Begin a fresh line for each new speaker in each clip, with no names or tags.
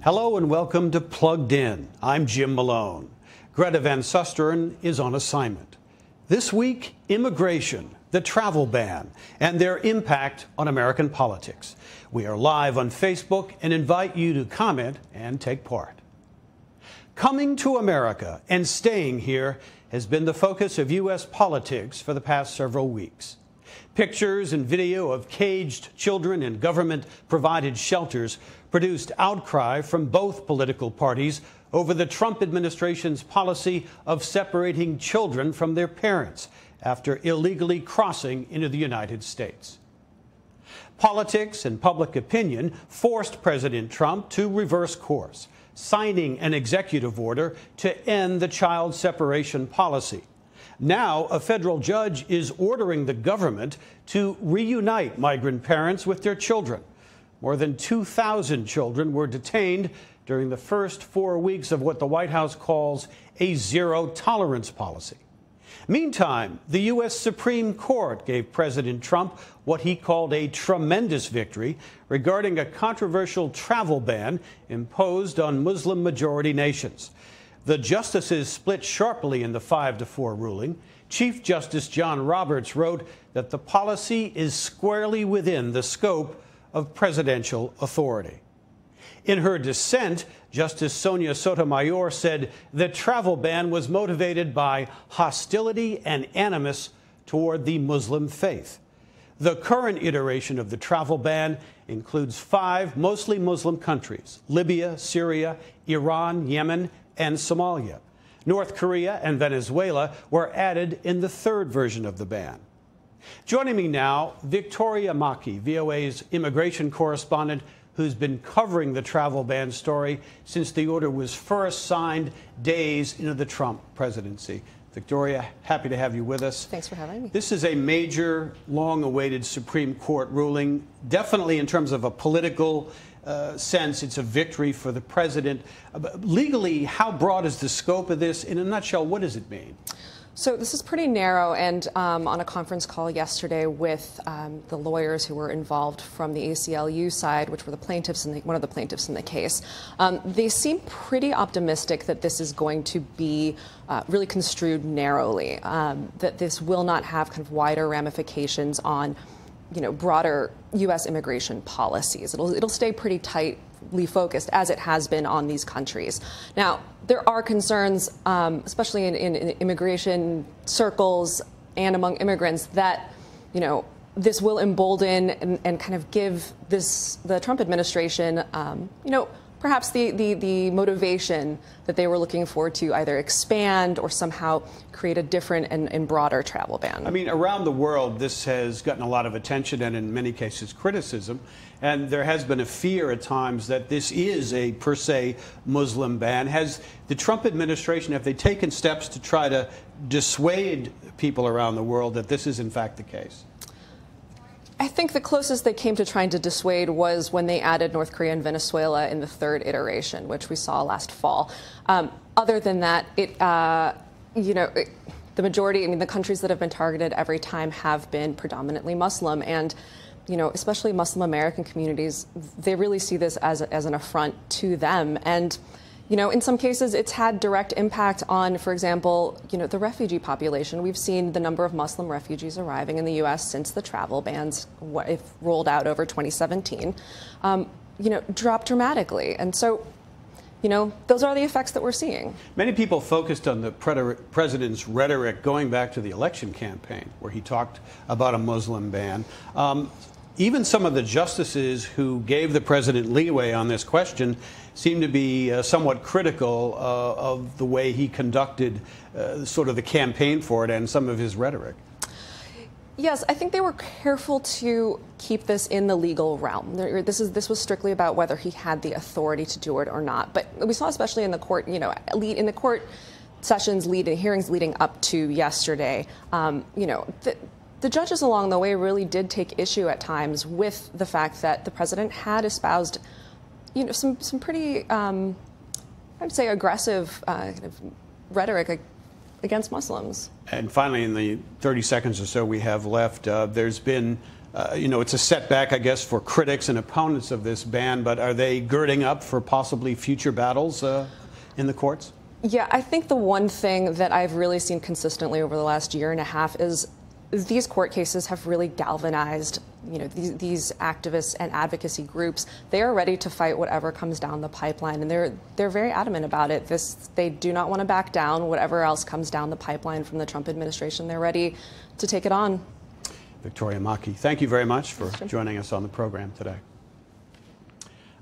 Hello and welcome to Plugged In. I'm Jim Malone. Greta Van Susteren is on assignment. This week, immigration, the travel ban, and their impact on American politics. We are live on Facebook and invite you to comment and take part. Coming to America and staying here has been the focus of U.S. politics for the past several weeks. Pictures and video of caged children in government-provided shelters produced outcry from both political parties over the Trump administration's policy of separating children from their parents after illegally crossing into the United States. Politics and public opinion forced President Trump to reverse course, signing an executive order to end the child separation policy. Now, a federal judge is ordering the government to reunite migrant parents with their children. More than 2,000 children were detained during the first 4 weeks of what the White House calls a zero-tolerance policy. Meantime, the U.S. Supreme Court gave President Trump what he called a tremendous victory regarding a controversial travel ban imposed on Muslim-majority nations. The justices split sharply in the 5-4 ruling. Chief Justice John Roberts wrote that the policy is squarely within the scope of presidential authority. In her dissent, Justice Sonia Sotomayor said the travel ban was motivated by hostility and animus toward the Muslim faith. The current iteration of the travel ban includes 5 mostly Muslim countries: Libya, Syria, Iran, Yemen, and Somalia. North Korea and Venezuela were added in the 3rd version of the ban. Joining me now, Victoria Maki, VOA's immigration correspondent, who's been covering the travel ban story since the order was first signed days into the Trump presidency. Victoria, happy to have you with us.
Thanks for having me.
This is a major, long-awaited Supreme Court ruling. Definitely in terms of a political sense, it's a victory for the president. Legally, how broad is the scope of this? In a nutshell, what does it mean?
So this is pretty narrow, and on a conference call yesterday with the lawyers who were involved from the ACLU side, which were the plaintiffs and one of the plaintiffs in the case, they seem pretty optimistic that this is going to be really construed narrowly, that this will not have kind of wider ramifications on, broader U.S. immigration policies. It'll stay pretty tightly focused, as it has been on these countries. Now, there are concerns, especially in immigration circles and among immigrants, that this will embolden and kind of give the Trump administration perhaps the motivation that they were looking for to either expand or somehow create a different and broader travel ban.
I mean, around the world, this has gotten a lot of attention and in many cases criticism. And there has been a fear at times that this is a per se Muslim ban. Has the Trump administration, have they taken steps to try to dissuade people around the world that this is in fact the case?
I think the closest they came to trying to dissuade was when they added North Korea and Venezuela in the 3rd iteration, which we saw last fall. Other than that, the majority, the countries that have been targeted every time have been predominantly Muslim, and especially Muslim American communities, they really see this as an affront to them. And in some cases, it's had direct impact on, for example, the refugee population. We've seen the number of Muslim refugees arriving in the U.S. since the travel bans, if rolled out over 2017, drop dramatically. And so, those are the effects that we're seeing.
Many people focused on the president's rhetoric going back to the election campaign, where he talked about a Muslim ban. Even some of the justices who gave the president leeway on this question seem to be somewhat critical of the way he conducted sort of the campaign for it and some of his rhetoric.
Yes, I think they were careful to keep this in the legal realm. This was strictly about whether he had the authority to do it or not. But we saw, especially in the court, in the court sessions, hearings leading up to yesterday, the judges along the way really did take issue at times with the fact that the president had espoused, some pretty, I'd say, aggressive kind of rhetoric against Muslims.
And finally, in the 30 seconds or so we have left, there's been You know, it's a setback, I guess, for critics and opponents of this ban, but are they girding up for possibly future battles in the courts?
Yeah, I think the one thing that I've really seen consistently over the last year and a half is these court cases have really galvanized, you know, these activists and advocacy groups. They are ready to fight whatever comes down the pipeline, and they're very adamant about it. They do not want to back down. Whatever else comes down the pipeline from the Trump administration, they're ready to take it on.
Victoria Maki, thank you very much for joining us on the program today.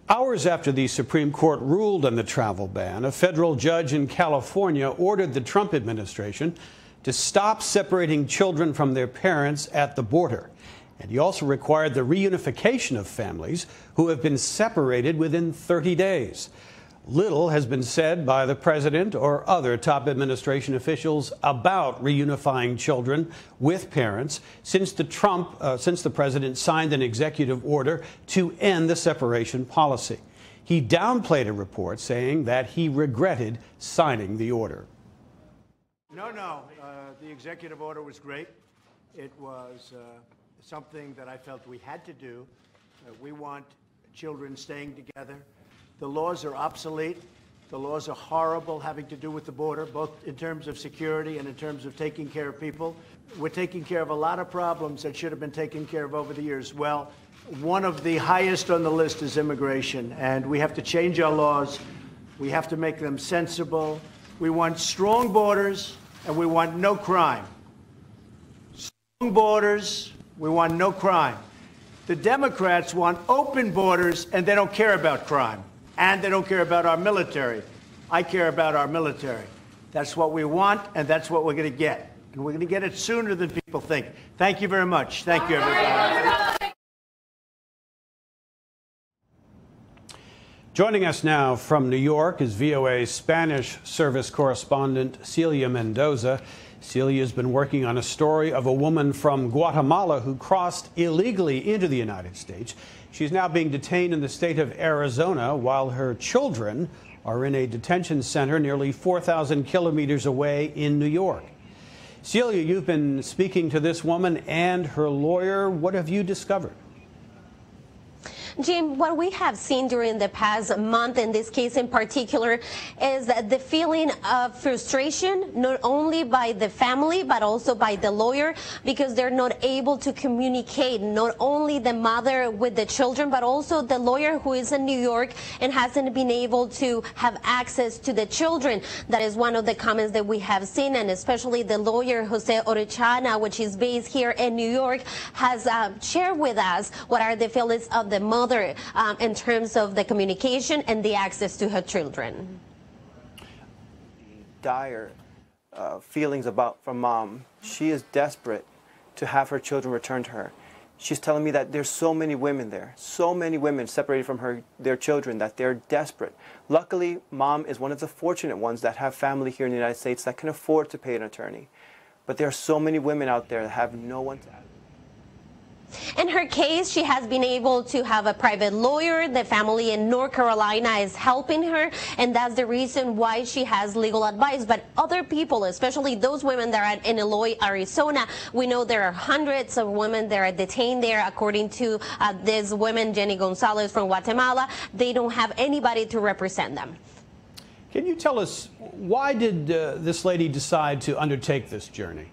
Hours after the Supreme Court ruled on the travel ban, a federal judge in California ordered the Trump administration to stop separating children from their parents at the border. And he also required the reunification of families who have been separated within 30 days. Little has been said by the president or other top administration officials about reunifying children with parents since the president signed an executive order to end the separation policy. He downplayed a report saying that he regretted signing the order.
No. The executive order was great. It was something that I felt we had to do. We want children staying together. The laws are obsolete. The laws are horrible having to do with the border, both in terms of security and in terms of taking care of people. We're taking care of a lot of problems that should have been taken care of over the years. Well, one of the highest on the list is immigration, and we have to change our laws. We have to make them sensible. We want strong borders, and we want no crime. Strong borders, we want no crime. The Democrats want open borders, and they don't care about crime. And they don't care about our military. I care about our military. That's what we want, and that's what we're going to get. And we're going to get it sooner than people think. Thank you very much. Thank you, everybody.
Joining us now from New York is VOA's Spanish service correspondent Celia Mendoza. Celia has been working on a story of a woman from Guatemala who crossed illegally into the United States. She's now being detained in the state of Arizona while her children are in a detention center nearly 4,000 kilometers away in New York. Celia, you've been speaking to this woman and her lawyer. What have you discovered?
Jim, what we have seen during the past month, in this case in particular, is the feeling of frustration, not only by the family, but also by the lawyer, because they're not able to communicate, not only the mother with the children, but also the lawyer who is in New York and hasn't been able to have access to the children. That is one of the comments that we have seen, and especially the lawyer, Jose Orellana, which is based here in New York, has shared with us what are the feelings of the mother in terms of the communication and the access to her children.
Dire feelings from mom. She is desperate to have her children returned to her. She's telling me that there's so many women there, so many women separated from their children, that they're desperate. Luckily, mom is one of the fortunate ones that have family here in the United States that can afford to pay an attorney. But there are so many women out there that have no one to ask.
In her case, she has been able to have a private lawyer. The family in North Carolina is helping her, and that's the reason why she has legal advice. But other people, especially those women that are in Eloy, Arizona, we know there are hundreds of women that are detained there. According to this woman, Jenny Gonzalez from Guatemala, they don't have anybody to represent them.
Can you tell us, why did this lady decide to undertake this journey?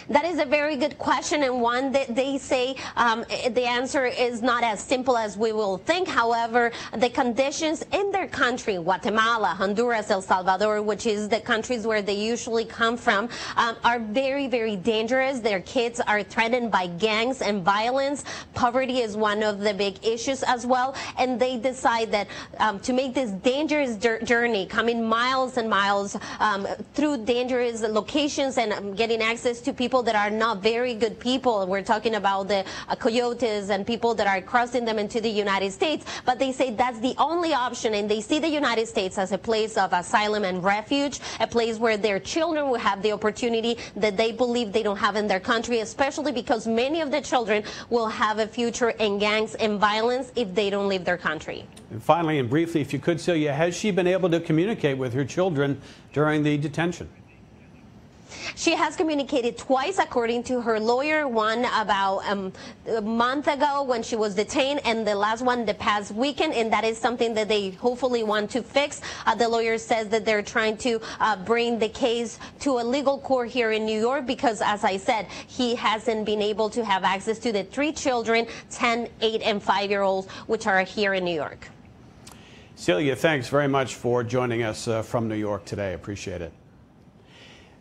That is a very good question, and one that they say the answer is not as simple as we will think. However, the conditions in their country, Guatemala, Honduras, El Salvador, which is the countries where they usually come from, are very, very dangerous. Their kids are threatened by gangs and violence. Poverty is one of the big issues as well, and they decide that to make this dangerous journey, coming miles and miles through dangerous locations and getting access to people that are not very good people. We're talking about the coyotes and people that are crossing them into the United States. But they say that's the only option, and they see the United States as a place of asylum and refuge, a place where their children will have the opportunity that they believe they don't have in their country, especially because many of the children will have a future in gangs and violence if they don't leave their country.
And finally, and briefly, if you could, Celia, has she been able to communicate with her children during the detention?
She has communicated twice, according to her lawyer, one about a month ago when she was detained, and the last one the past weekend, and that is something that they hopefully want to fix. The lawyer says that they're trying to bring the case to a legal court here in New York because, as I said, he hasn't been able to have access to the 3 children, 10, 8, and 5-year-olds, which are here in New York.
Celia, thanks very much for joining us from New York today. Appreciate it.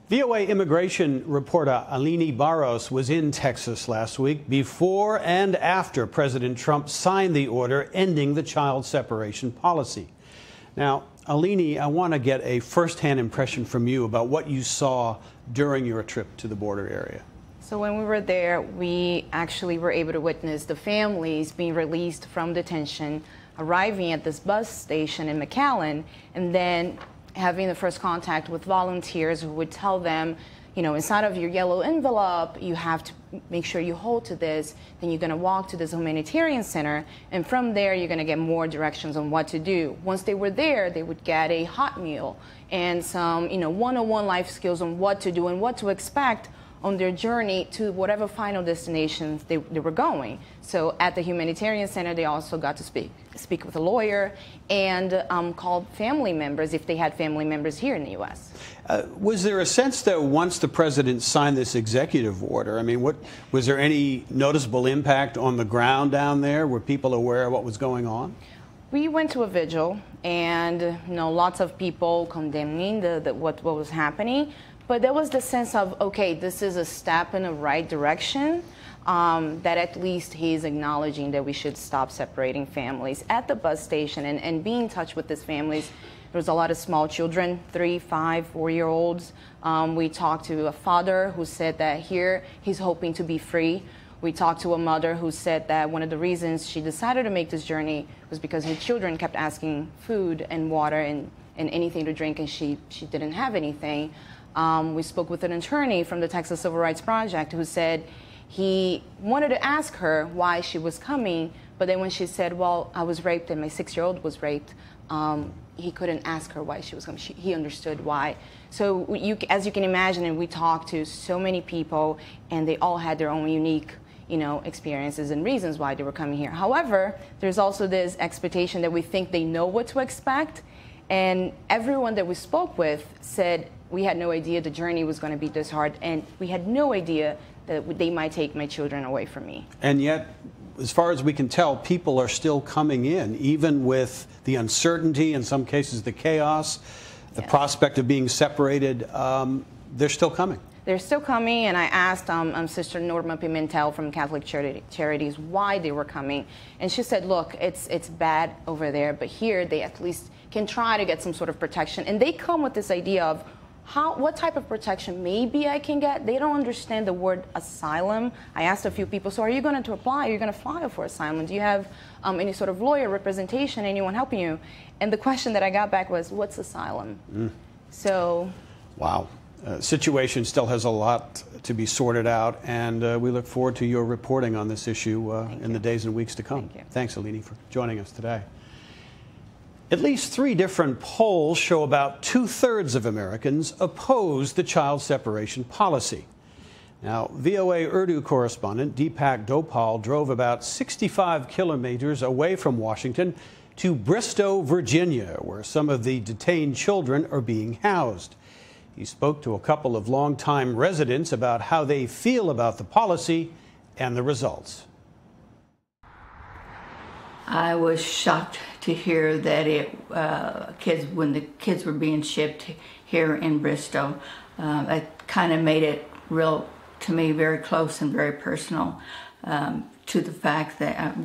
VOA immigration reporter Alini Barros was in Texas last week before and after President Trump signed the order ending the child separation policy. Now, Alini, I want to get a first-hand impression from you about what you saw during your trip to the border area.
So when we were there, we actually were able to witness the families being released from detention, arriving at this bus station in McAllen, and then having the first contact with volunteers who would tell them, you know, inside of your yellow envelope, you have to make sure you hold to this, then you're going to walk to this humanitarian center, and from there you're going to get more directions on what to do. Once they were there, they would get a hot meal and some, you know, one-on-one life skills on what to do and what to expect on their journey to whatever final destinations they were going. So at the humanitarian center, they also got to speak with a lawyer and call family members if they had family members here in the U.S.
Was there a sense that once the president signed this executive order, I mean, was there any noticeable impact on the ground down there? Were people aware of what was going on?
We went to a vigil, and you know, lots of people condemning what was happening. But there was the sense of, okay, this is a step in the right direction, that at least he's acknowledging that we should stop separating families. At the bus station and be in touch with these families, there was a lot of small children, 3, 5, 4-year-olds. We talked to a father who said that here he's hoping to be free. We talked to a mother who said that one of the reasons she decided to make this journey was because her children kept asking food and water and anything to drink, and she didn't have anything. We spoke with an attorney from the Texas Civil Rights Project who said he wanted to ask her why she was coming, but then when she said, well, I was raped and my 6-year-old was raped, he couldn't ask her why she was coming. He understood why. So as you can imagine, and we talked to so many people, and they all had their own unique, you know, experiences and reasons why they were coming here. However, there's also this expectation that we think they know what to expect, and everyone that we spoke with said, we had no idea the journey was going to be this hard, and we had no idea that they might take my children away from me.
And yet, as far as we can tell, people are still coming in, even with the uncertainty, in some cases the chaos, the prospect of being separated. They're still coming.
They're still coming, and I asked Sister Norma Pimentel from Catholic Charities why they were coming, and she said, look, it's bad over there, but here they at least can try to get some sort of protection. And they come with this idea of what type of protection maybe I can get. They don't understand the word asylum. I asked a few people, so are you going to apply? Are you going to file for asylum? Do you have any sort of lawyer representation, anyone helping you? And the question that I got back was, what's asylum? So. Wow.
Situation still has a lot to be sorted out, and we look forward to your reporting on this issue in the days and weeks to come. Thanks, Alini, for joining us today. At least 3 different polls show about 2/3 of Americans oppose the child separation policy. Now, VOA Urdu correspondent Deepak Dopal drove about 65 kilometers away from Washington to Bristow, Virginia, where some of the detained children are being housed. He spoke to a couple of longtime residents about how they feel about the policy and the results.
I was shocked to hear that when the kids were being shipped here in Bristow, it kind of made it real, to me, very close and very personal, to the fact that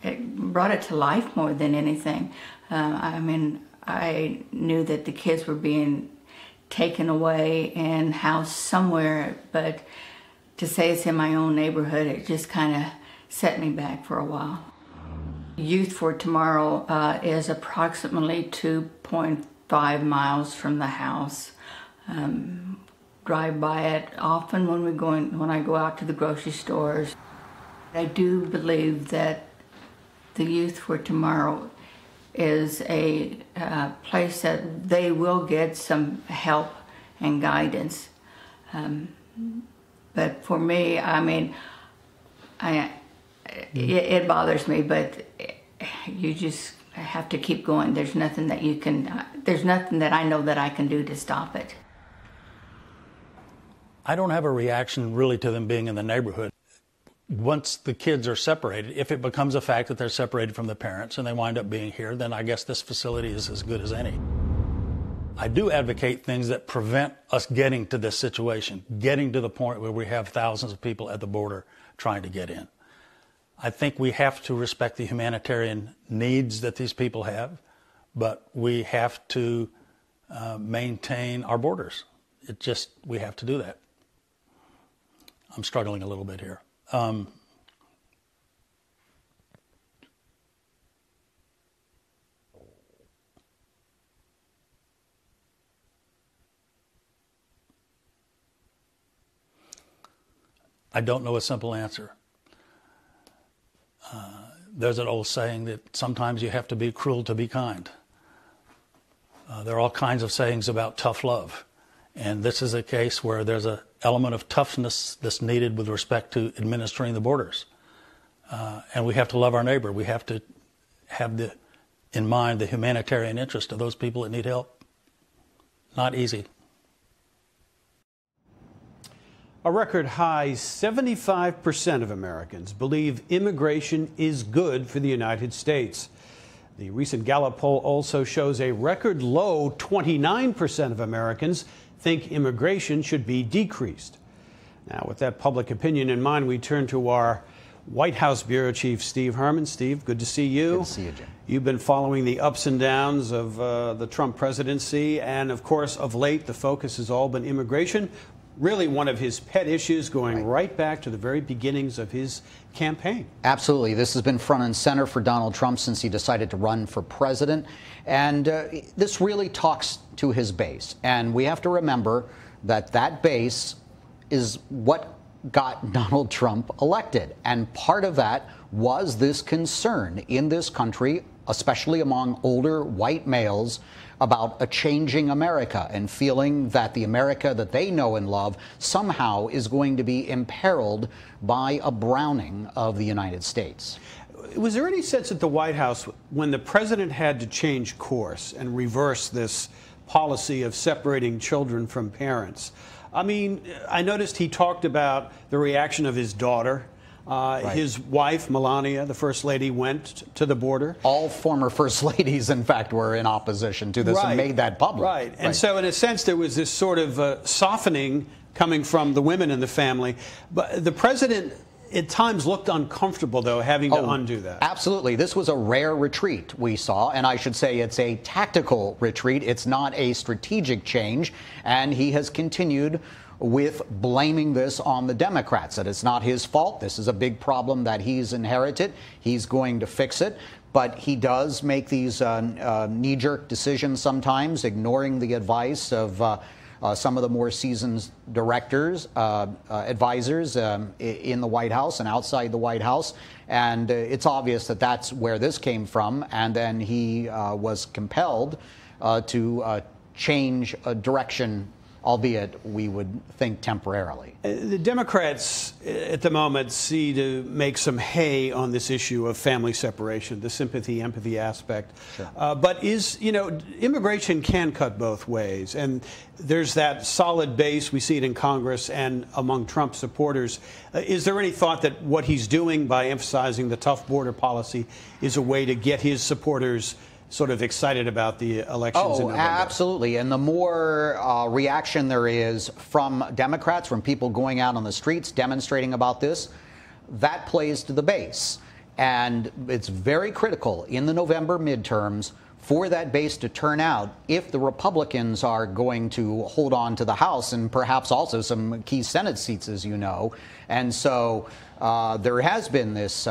it brought it to life more than anything. I mean, I knew that the kids were being taken away and housed somewhere, but to say it's in my own neighborhood, it just kind of set me back for a while. Youth for Tomorrow is approximately 2.5 miles from the house. Drive by it often when I go out to the grocery stores. I do believe that the Youth for Tomorrow is a place that they will get some help and guidance. But for me, I mean, it bothers me, but you just have to keep going. There's nothing that you can, there's nothing that I know that I can do to stop it.
I don't have a reaction really to them being in the neighborhood. Once the kids are separated, if it becomes a fact that they're separated from the parents and they wind up being here, then I guess this facility is as good as any. I do advocate things that prevent us getting to this situation, getting to the point where we have thousands of people at the border trying to get in. I think we have to respect the humanitarian needs that these people have, but we have to maintain our borders. We have to do that. I'm struggling a little bit here. I don't know a simple answer. There's an old saying that sometimes you have to be cruel to be kind. There are all kinds of sayings about tough love. And this is a case where there's an element of toughness that's needed with respect to administering the borders. And we have to love our neighbor. We have to have in mind the humanitarian interest of those people that need help. Not easy.
A record high 75% of Americans believe immigration is good for the United States. The recent Gallup poll also shows a record low 29% of Americans think immigration should be decreased. Now, with that public opinion in mind, we turn to our White House Bureau Chief, Steve Herman. Steve, good to see you.
Good to see you, Jim.
You've been following the ups and downs of the Trump presidency, and of course, of late, the focus has all been immigration. Really one of his pet issues, going right back to the very beginnings of his campaign.
Absolutely. This has been front and center for Donald Trump since he decided to run for president. And this really talks to his base. And we have to remember that that base is what got Donald Trump elected. And part of that was this concern in this country, especially among older white males, about a changing America and feeling that the America that they know and love somehow is going to be imperiled by a browning of the United States.
Was there any sense at the White House when the president had to change course and reverse this policy of separating children from parents? I mean, I noticed he talked about the reaction of his daughter. His wife, Melania, the First Lady, went to the border.
All former First Ladies, in fact, were in opposition to this and made that public.
Right. And so, in a sense, there was this sort of softening coming from the women in the family. But the president, at times, looked uncomfortable, though, having to undo that.
Absolutely. This was a rare retreat we saw, and I should say it's a tactical retreat. It's not a strategic change, and he has continued with blaming this on the Democrats, that it's not his fault. This is a big problem that he's inherited. He's going to fix it. But he does make these knee-jerk decisions sometimes, ignoring the advice of some of the more seasoned directors, advisors in the White House and outside the White House. And it's obvious that that's where this came from. And then he was compelled to change a direction, albeit we would think temporarily.
The Democrats at the moment see to make some hay on this issue of family separation, the sympathy, empathy aspect. Sure. But immigration can cut both ways. And there's that solid base. We see it in Congress and among Trump supporters. Is there any thought that what he's doing by emphasizing the tough border policy is a way to get his supporters sort of excited about the elections in November?
Absolutely. And the more reaction there is from Democrats, from people going out on the streets demonstrating about this, that plays to the base. And it's very critical in the November midterms for that base to turn out if the Republicans are going to hold on to the House and perhaps also some key Senate seats, as you know. And so there has been this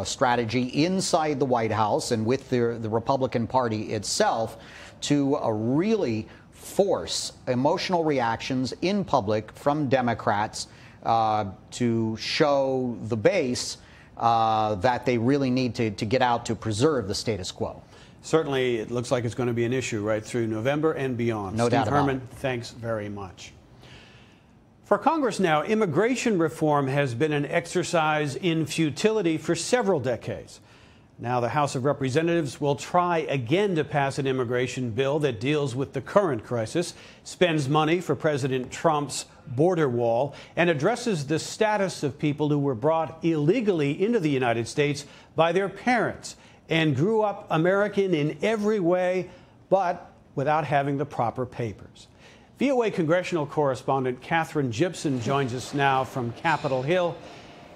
strategy inside the White House and with the Republican Party itself to really force emotional reactions in public from Democrats to show the base that they really need to get out to preserve the status quo.
Certainly, it looks like it's going to be an issue right through November and beyond.
No doubt about it.
Steve Herman, thanks very much. For Congress now, immigration reform has been an exercise in futility for several decades. Now the House of Representatives will try again to pass an immigration bill that deals with the current crisis, spends money for President Trump's border wall, and addresses the status of people who were brought illegally into the United States by their parents and grew up American in every way, but without having the proper papers. VOA congressional correspondent Katherine Gypson joins us now from Capitol Hill.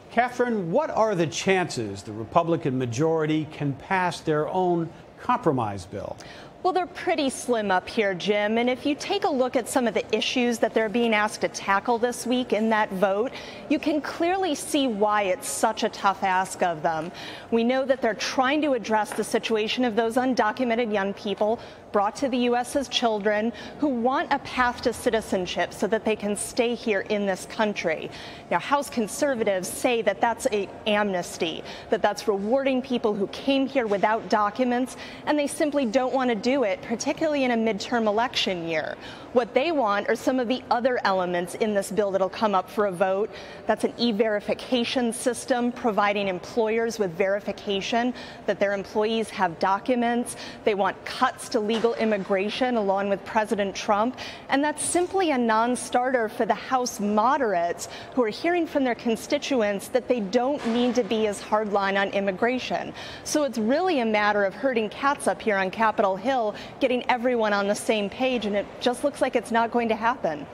Katherine, what are the chances the Republican majority can pass their own compromise bill?
Well, they're pretty slim up here, Jim. And if you take a look at some of the issues that they're being asked to tackle this week in that vote, you can clearly see why it's such a tough ask of them. We know that they're trying to address the situation of those undocumented young people brought to the U.S. as children who want a path to citizenship so that they can stay here in this country. Now, House conservatives say that that's an amnesty, that that's rewarding people who came here without documents, and they simply don't want to do it, particularly in a midterm election year. What they want are some of the other elements in this bill that'll come up for a vote. That's an e-verification system, providing employers with verification that their employees have documents. They want cuts to legal immigration along with President Trump. And that's simply a non-starter for the House moderates who are hearing from their constituents that they don't need to be as hardline on immigration. So it's really a matter of herding cats up here on Capitol Hill, getting everyone on the same page, and it just looks like it's not going to happen.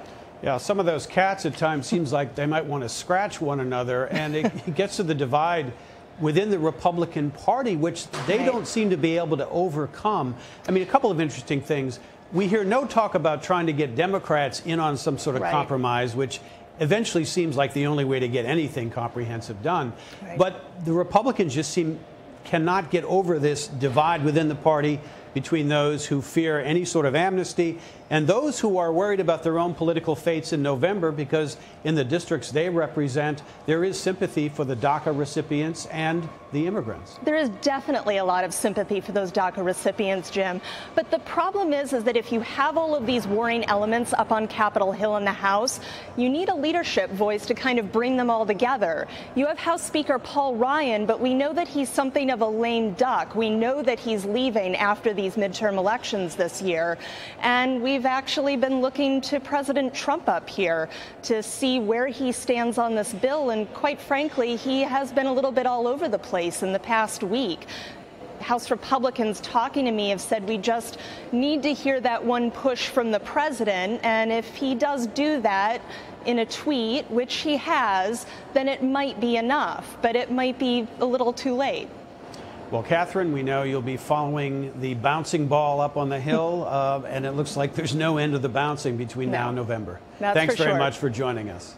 Yeah, some of those cats at times seems like they might want to scratch one another, and it gets to the divide within the Republican Party, which they don't seem to be able to overcome. I mean, a couple of interesting things. We hear no talk about trying to get Democrats in on some sort of compromise, which eventually seems like the only way to get anything comprehensive done. But the Republicans just cannot get over this divide within the party between those who fear any sort of amnesty and those who are worried about their own political fates in November, because in the districts they represent, there is sympathy for the DACA recipients and the immigrants.
There is definitely a lot of sympathy for those DACA recipients, Jim. But the problem is that if you have all of these warring elements up on Capitol Hill in the House, you need a leadership voice to kind of bring them all together. You have House Speaker Paul Ryan, but we know that he's something of a lame duck. We know that he's leaving after these midterm elections this year. And we've actually been looking to President Trump up here to see where he stands on this bill. And quite frankly, he has been a little bit all over the place in the past week. House Republicans talking to me have said we just need to hear that one push from the president. And if he does do that in a tweet, which he has, then it might be enough. But it might be a little too late.
Well, Katherine, we know you'll be following the bouncing ball up on the Hill, and it looks like there's no end to the bouncing between now and November. Thanks very much for joining us.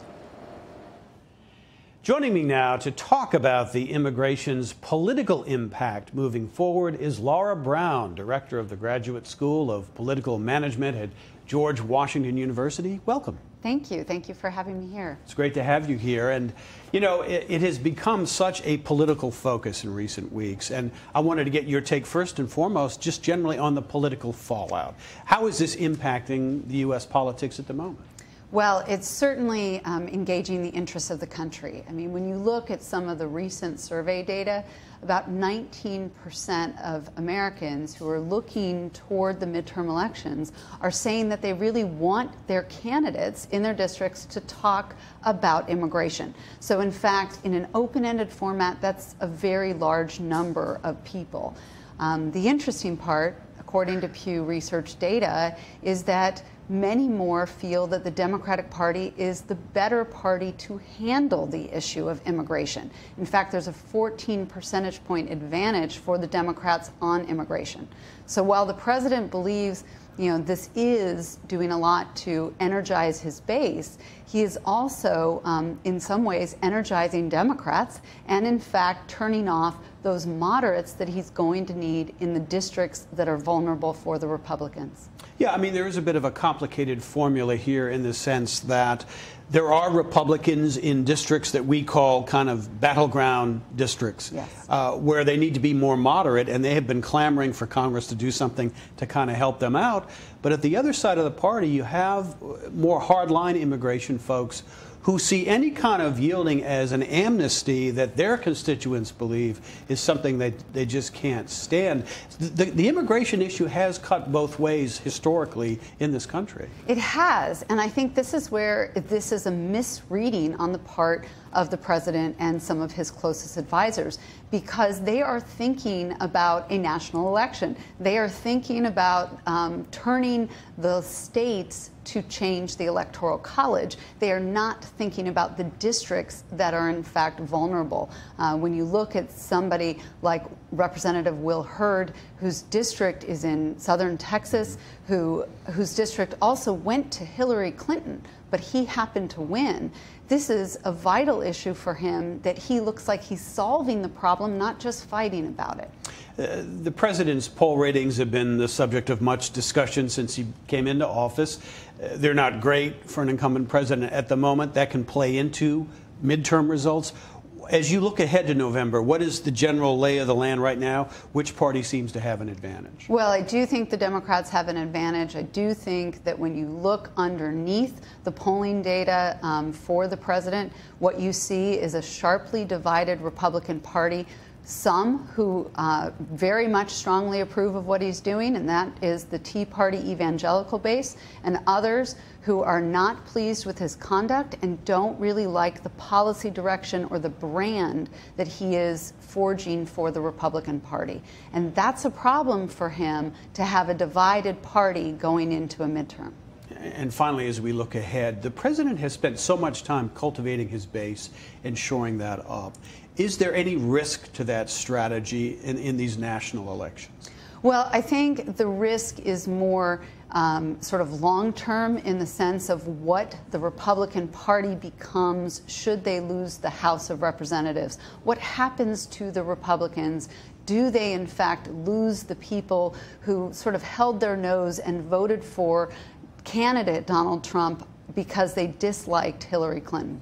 Joining me now to talk about the immigration's political impact moving forward is Laura Brown, director of the Graduate School of Political Management at George Washington University. Welcome.
Thank you. Thank you for having me here.
It's great to have you here. And, you know, it has become such a political focus in recent weeks. And I wanted to get your take first and foremost, just generally on the political fallout. How is this impacting the U.S. politics at the moment?
Well, it's certainly engaging the interests of the country. I mean, when you look at some of the recent survey data, about 19% of Americans who are looking toward the midterm elections are saying that they really want their candidates in their districts to talk about immigration. So in fact, in an open-ended format, that's a very large number of people. The interesting part, according to Pew Research data, is that many more feel that the Democratic Party is the better party to handle the issue of immigration. In fact, there's a 14 percentage point advantage for the Democrats on immigration. So while the president believes, you know, this is doing a lot to energize his base, he is also, in some ways, energizing Democrats and, in fact, turning off those moderates that he's going to need in the districts that are vulnerable for the Republicans.
Yeah, I mean, there is a bit of a complicated formula here in the sense that there are Republicans in districts that we call kind of battleground districts,
yes.
Where they need to be more moderate, and they have been clamoring for Congress to do something to kind of help them out. But at the other side of the party, you have more hardline immigration folks who see any kind of yielding as an amnesty that their constituents believe is something that they just can't stand. The immigration issue has cut both ways historically in this country.
It has, and I think this is where this is a misreading on the part of the president and some of his closest advisors, because they are thinking about a national election. They are thinking about turning the states to change the Electoral College. They are not thinking about the districts that are in fact vulnerable. When you look at somebody like Representative Will Hurd, whose district is in southern Texas, whose district also went to Hillary Clinton, but he happened to win. This is a vital issue for him, that he looks like he's solving the problem, not just fighting about it.
The president's poll ratings have been the subject of much discussion since he came into office. They're not great for an incumbent president at the moment. That can play into midterm results. As you look ahead to November, what is the general lay of the land right now? Which party seems to have an advantage?
Well, I do think the Democrats have an advantage. I do think that when you look underneath the polling data for the president, what you see is a sharply divided Republican Party. Some who very much strongly approve of what he's doing, and that is the Tea Party evangelical base, and others who are not pleased with his conduct and don't really like the policy direction or the brand that he is forging for the Republican Party. And that's a problem for him, to have a divided party going into a midterm.
And finally, as we look ahead, the president has spent so much time cultivating his base and shoring that up. Is there any risk to that strategy in these national elections?
Well, I think the risk is more sort of long-term, in the sense of what the Republican Party becomes should they lose the House of Representatives. What happens to the Republicans? Do they, in fact, lose the people who sort of held their nose and voted for candidate Donald Trump because they disliked Hillary Clinton?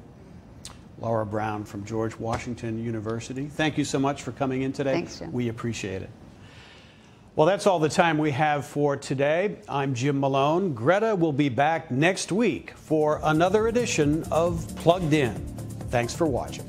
Laura Brown from George Washington University, thank you so much for coming in today.
Thanks, Jim.
We appreciate it. Well, that's all the time we have for today. I'm Jim Malone. Greta will be back next week for another edition of Plugged In. Thanks for watching.